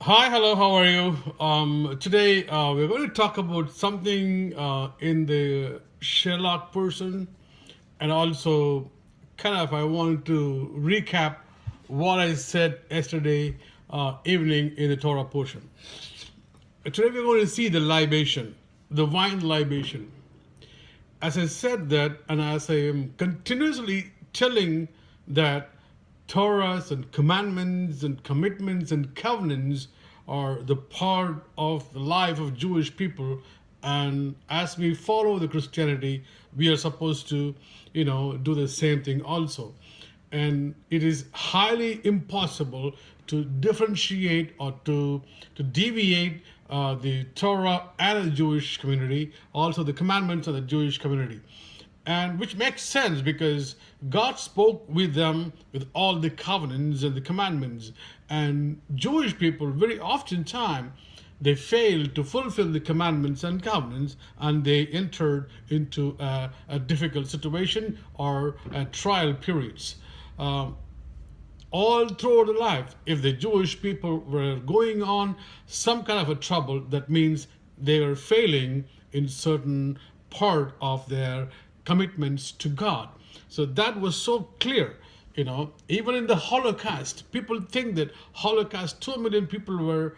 Hi, hello, how are you? Today we're going to talk about something in the Shellac person, and also kind of I want to recap what I said yesterday evening in the Torah portion. Today we're going to see the libation, the wine libation. As I said that, and as I am continuously telling that Torahs and commandments and commitments and covenants are the part of the life of Jewish people, and as we follow the Christianity, we are supposed to, do the same thing also. And it is highly impossible to differentiate or to deviate the Torah and the Jewish community, also the commandments of the Jewish community. And which makes sense because God spoke with them with all the covenants and the commandments. And Jewish people, very often time, they failed to fulfill the commandments and covenants, and they entered into a difficult situation or trial periods. Um, all through the life, if the Jewish people were going on some kind of a trouble, that means they were failing in certain part of their commitments to God. So that was so clear. Even in the Holocaust, people think that Holocaust, 2 million people were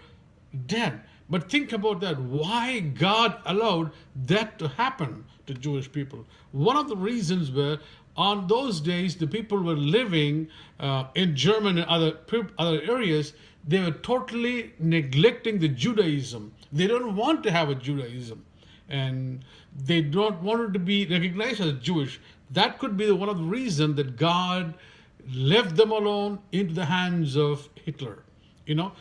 dead. But think about that. Why God allowed that to happen to Jewish people? One of the reasons were on those days the people were living in Germany and other areas. They were totally neglecting the Judaism. They don't want to have a Judaism, and they don't want to be recognized as Jewish. That could be one of the reasons that God left them alone into the hands of Hitler.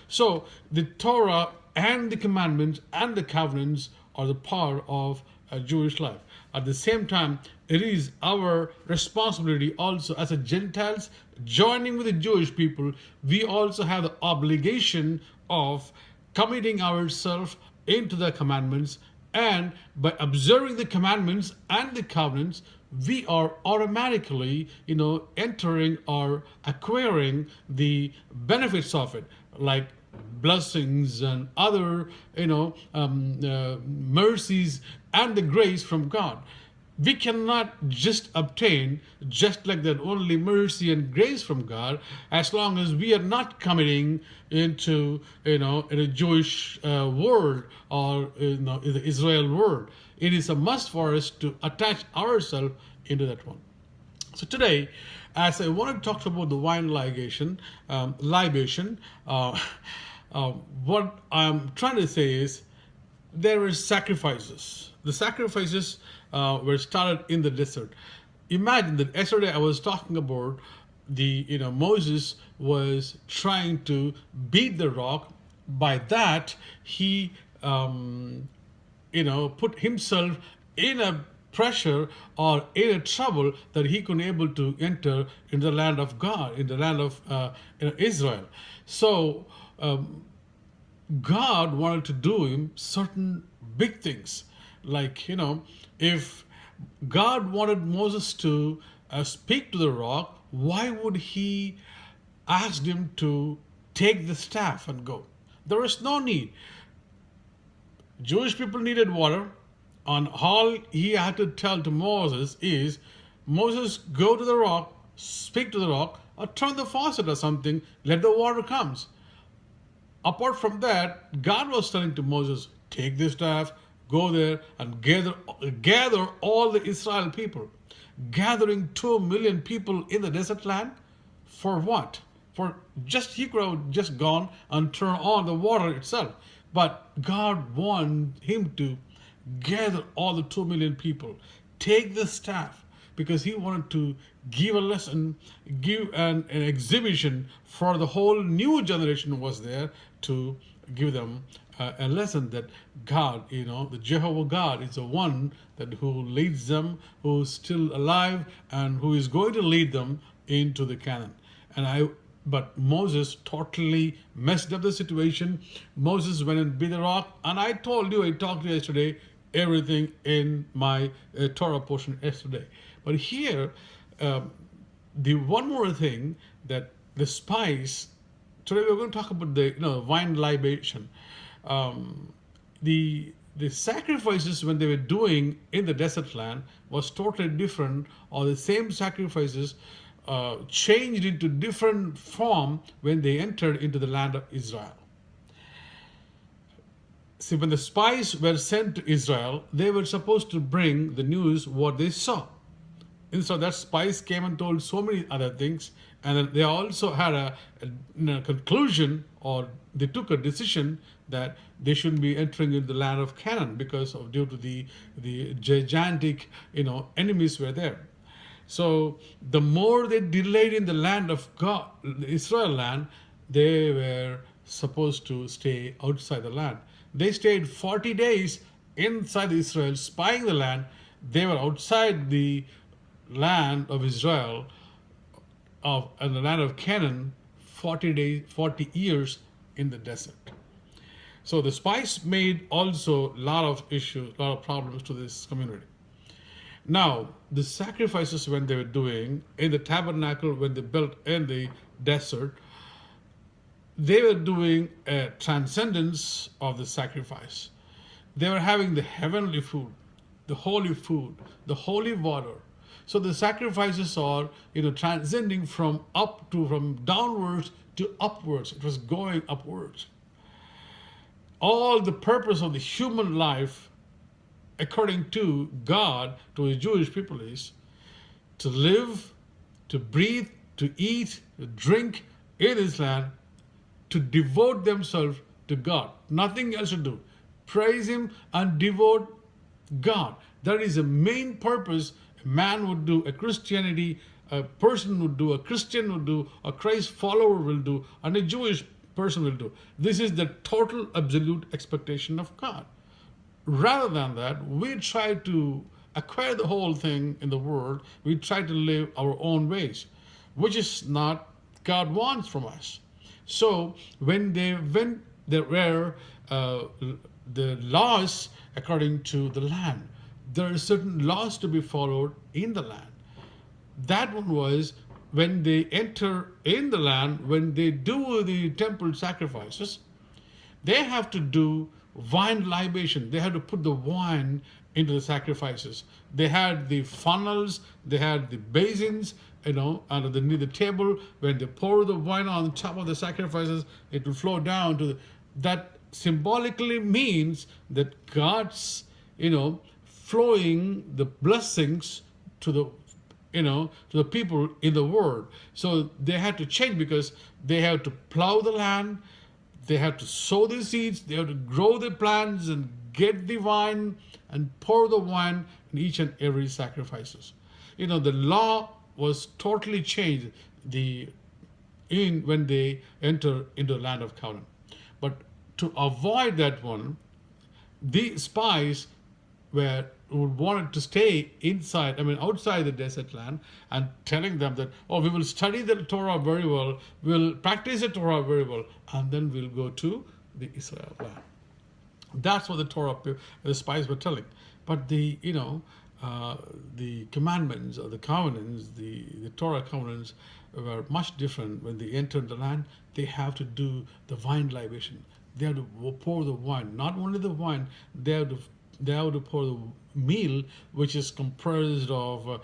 So the Torah and the commandments and the covenants are the part of a Jewish life. At the same time, it is our responsibility also as a Gentiles joining with the Jewish people. We also have the obligation of committing ourselves into the commandments, and by observing the commandments and the covenants, we are automatically entering or acquiring the benefits of it, like blessings and other mercies and the grace from God. We cannot just obtain just like that only mercy and grace from God as long as we are not committing into in a Jewish world or in the Israel world. It is a must for us to attach ourselves into that one. So today, as I want to talk about the wine libation, what I'm trying to say is there were sacrifices. The sacrifices were started in the desert. Imagine that yesterday I was talking about Moses was trying to beat the rock. By that he put himself in a pressure or in a trouble that he couldn't able to enter in the land of God, in the land of Israel. So God wanted to do him certain big things. Like, if God wanted Moses to speak to the rock, why would he ask him to take the staff and go? There is no need. Jewish people needed water, and all he had to tell to Moses is, Moses, go to the rock, speak to the rock, or turn the faucet or something, let the water comes. Apart from that, God was telling to Moses, take this staff, go there and gather all the Israel people. Gathering 2 million people in the desert land for what? For just he could have just gone and turned on the water itself. But God wanted him to gather all the 2 million people, take the staff, because he wanted to give a lesson, give an exhibition for the whole new generation was there to give them a lesson that God, the Jehovah God is the one that who leads them, who is still alive, and who is going to lead them into the Canaan. But Moses totally messed up the situation. Moses went and beat the rock, and I talked to you yesterday everything in my Torah portion yesterday. But here, the one more thing that the spice today we're going to talk about the wine libation. Um, the sacrifices when they were doing in the desert land was totally different, or the same sacrifices changed into different form when they entered into the land of Israel. See, when the spies were sent to Israel, they were supposed to bring the news what they saw. Instead, that spies came and told so many other things, and then they also had a conclusion, or they took a decision that they shouldn't be entering into the land of Canaan because of due to the gigantic enemies were there. So the more they delayed in the land of God, the Israel land, they were supposed to stay outside the land. They stayed 40 days inside Israel, spying the land. They were outside the land of Israel and the land of Canaan 40 days, 40 years in the desert. So the spies made also a lot of issues, a lot of problems to this community. Now, the sacrifices when they were doing in the tabernacle, when they built in the desert, they were doing a transcendence of the sacrifice. They were having the heavenly food, the holy water. So the sacrifices are, transcending from downwards to upwards. It was going upwards. All the purpose of the human life, according to God, to the Jewish people, is to live, to breathe, to eat, to drink in this land, to devote themselves to God. Nothing else to do. Praise Him and devote God. That is the main purpose a man would do, a Christianity, a person would do, a Christian would do, a Christ follower will do, and a Jewish person will do. This is the total absolute expectation of God. Rather than that, we try to acquire the whole thing in the world. We try to live our own ways, which is not God wants from us. So when there were the laws according to the land. There are certain laws to be followed in the land. That one was when they enter in the land, when they do the temple sacrifices, they have to do wine libation. They have to put the wine into the sacrifices. They had the funnels, they had the basins, underneath the table. When they pour the wine on top of the sacrifices, it will flow down to that. Symbolically means that God's, flowing the blessings to the people in the world. So they had to change because they have to plow the land, they have to sow the seeds, they have to grow the plants and get the wine and pour the wine in each and every sacrifices. The law was totally changed when they enter into the land of Canaan. But to avoid that one, the spies wanted to stay outside the desert land, and telling them that, we will study the Torah very well, we'll practice the Torah very well, and then we'll go to the Israel land. That's what the spies were telling. But the commandments or the covenants, the Torah covenants were much different. When they entered the land, they have to do the wine libation. They have to pour the wine. Not only the wine, they have to pour the meal, which is comprised of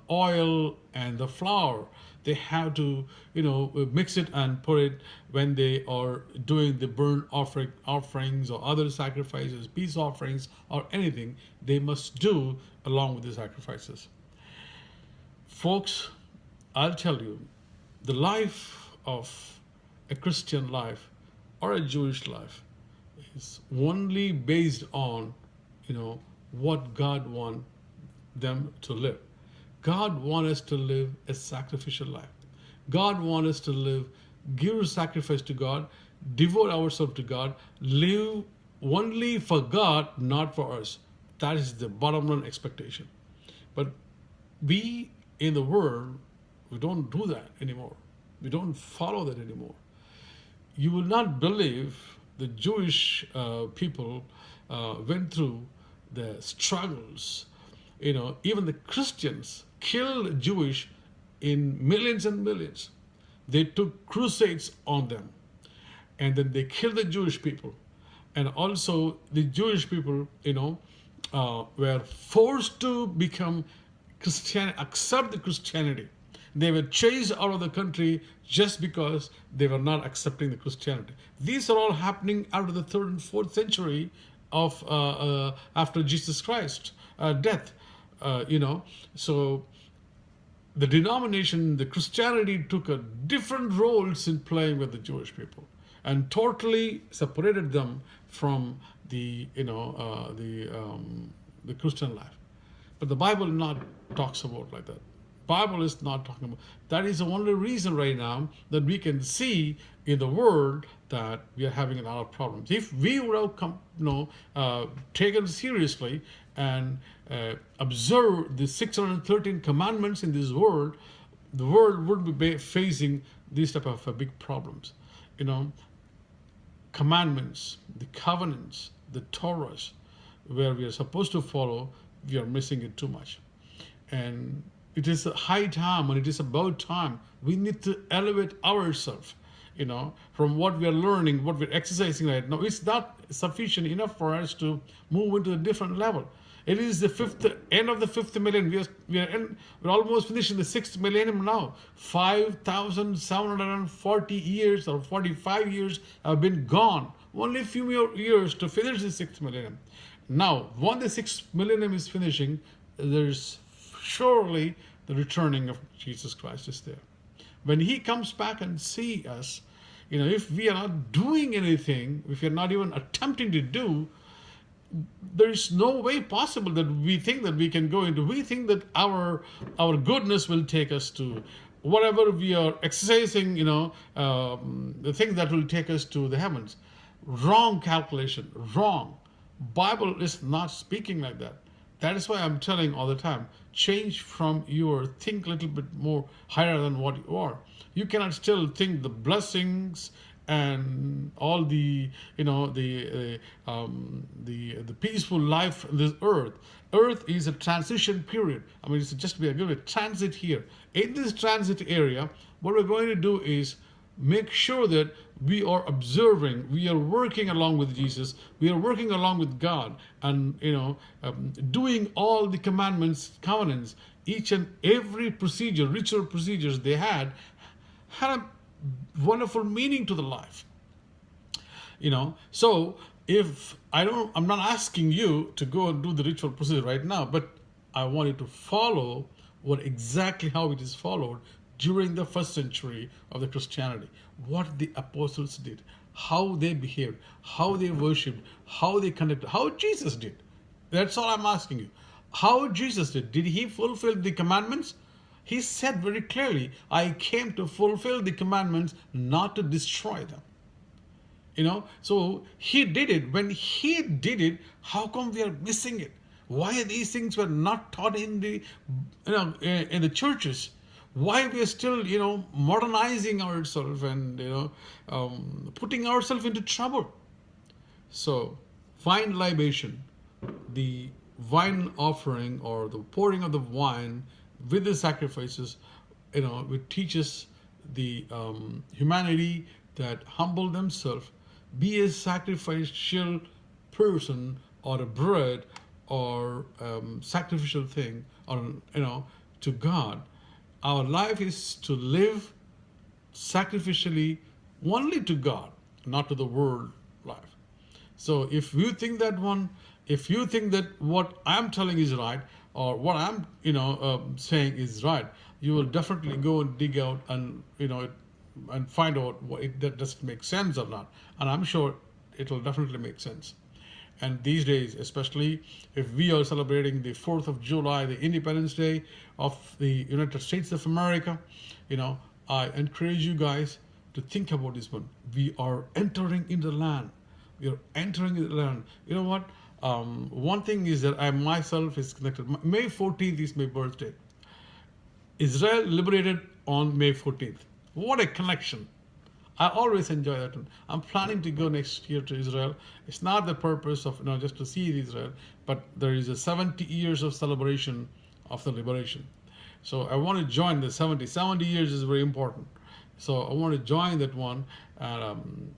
oil and the flour. They have to mix it and put it when they are doing the burnt offerings or other sacrifices, peace offerings or anything. They must do along with the sacrifices. Folks, I'll tell you, the life of a Christian life or a Jewish life is only based on, what God wants them to live. God wants us to live a sacrificial life. God wants us to give sacrifice to God, devote ourselves to God, live only for God, not for us. That is the bottom line expectation. But we in the world, we don't do that anymore. We don't follow that anymore. You will not believe the Jewish people went through the struggles. Even the Christians killed Jewish in millions and millions. They took crusades on them, and then they killed the Jewish people. And also, the Jewish people, were forced to become Christian, accept the Christianity. They were chased out of the country just because they were not accepting the Christianity. These are all happening out of the third and fourth century of after Jesus Christ death. So the denomination, the Christianity took a different roles in playing with the Jewish people, and totally separated them from the Christian life. But the Bible not talks about like that. Bible is not talking about that. Is the only reason right now that we can see in the world that we are having a lot of problems. If we would have taken seriously and observe the 613 commandments in this world, the world would be facing these type of big problems. Commandments, the covenants, the Torahs, where we are supposed to follow, we are missing it too much. And it is a high time, and it is about time we need to elevate ourselves, from what we are learning, what we're exercising right now. It's not sufficient enough for us to move into a different level. It is the end of the fifth millennium. We're almost finishing the sixth millennium now. 5,740 years or 45 years have been gone. Only a few more years to finish the sixth millennium. Now, when the sixth millennium is finishing, there's surely the returning of Jesus Christ is there. When he comes back and see us, if we are not doing anything, if we are not even attempting to do, there is no way possible that we think that we can go into. We think that our goodness will take us to whatever we are exercising, the thing that will take us to the heavens. Wrong calculation, wrong. Bible is not speaking like that. That is why I'm telling all the time, change from think a little bit more higher than what you are. You cannot still think the blessings and all the peaceful life in this earth. Earth is a transition period. I mean, it's just we are going to transit here. In this transit area, what we're going to do is make sure that we are observing, we are working along with Jesus, we are working along with God, and doing all the covenants, each and every procedure, ritual procedures they had a wonderful meaning to the life. So if I'm not asking you to go and do the ritual procedure right now, but I want you to follow exactly how it is followed during the first century of the Christianity, what the apostles did, how they behaved, how they worshipped, how they conducted, how Jesus did. That's all I'm asking you. How Jesus did. Did he fulfill the commandments? He said very clearly, I came to fulfill the commandments, not to destroy them. So he did it. When he did it, how come we are missing it? Why these things were not taught in the churches? Why we are still modernizing ourselves and putting ourselves into trouble? So wine libation, the wine offering or the pouring of the wine with the sacrifices, it teaches the humanity that humble themselves, be a sacrificial person or a bread or sacrificial thing or to God. Our life is to live sacrificially only to God, not to the world life. So if you think that what I'm telling is right, or what I'm saying is right, you will definitely go and dig out and and find out that doesn't make sense or not. And I'm sure it will definitely make sense. And these days, especially if we are celebrating the 4th of July, the Independence Day of the United States of America, I encourage you guys to think about this one. We are entering into the land. We are entering into the land. You know what? One thing is that I myself is connected. May 14th is my birthday. Israel liberated on May 14th. What a connection. I always enjoy that one. I'm planning to go next year to Israel. It's not the purpose of just to see Israel, but there is a 70 years of celebration of the liberation. So I want to join the 70. 70 years is very important. So I want to join that one. And